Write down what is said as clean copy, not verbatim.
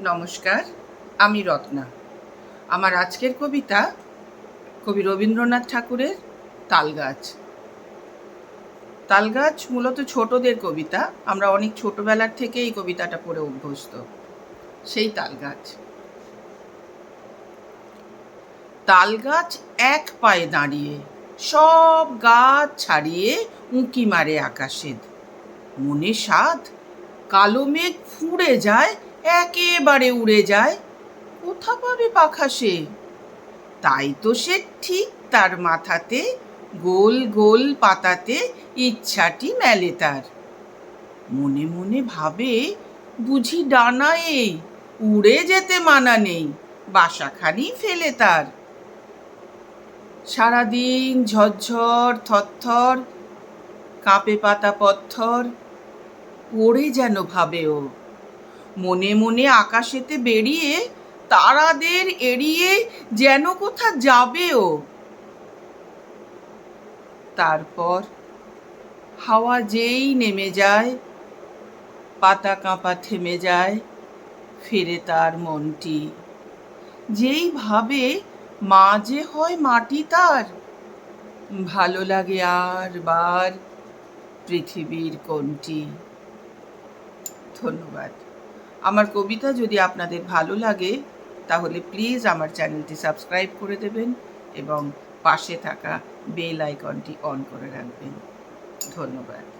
নমস্কার, আমি রত্না। আমার আজকের কবিতা কবি রবীন্দ্রনাথ ঠাকুরের তালগাছ। তালগাছ মূলত ছোটদের কবিতা। আমরা অনেক ছোটবেলার থেকে এই কবিতাটা পড়ে অভ্যস্ত। সেই তালগাছ। তালগাছ এক পায়ে দাঁড়িয়ে, সব গাছ ছাড়িয়ে উঁকি মারে আকাশে। মনে সাধ, কালো মেঘ ফুঁড়ে যায়, একেবারে উড়ে যায়। কোথা পাবে পাখা সে? তাই তো সে ঠিক তার মাথাতে গোল গোল পাতাতে ইচ্ছাটি মেলে তার। মনে মনে ভাবে, বুঝি ডানা এই, উড়ে যেতে মানা নেই, বাসাখানি ফেলে তার। সারাদিন ঝরঝর থরথর, কাঁপে পাতা পত্থর, ওড়ে যেন ভাবে ও। মনে মনে আকাশেতে বেরিয়ে, তারাদের এড়িয়ে যেন কোথা যাবে ও। তারপর হাওয়া যেই নেমে যায়, পাতা কাঁপা থেমে যায়, ফেরে তার মনটি। যেই ভাবে মা যে হয় মাটি তার, ভালো লাগে আর বার পৃথিবীর কোনটি। ধন্যবাদ। আমার কবিতা যদি আপনাদের ভালো লাগে তাহলে প্লিজ আমার চ্যানেলটি সাবস্ক্রাইব করে দেবেন এবং পাশে থাকা বেল আইকনটি অন করে রাখবেন। ধন্যবাদ।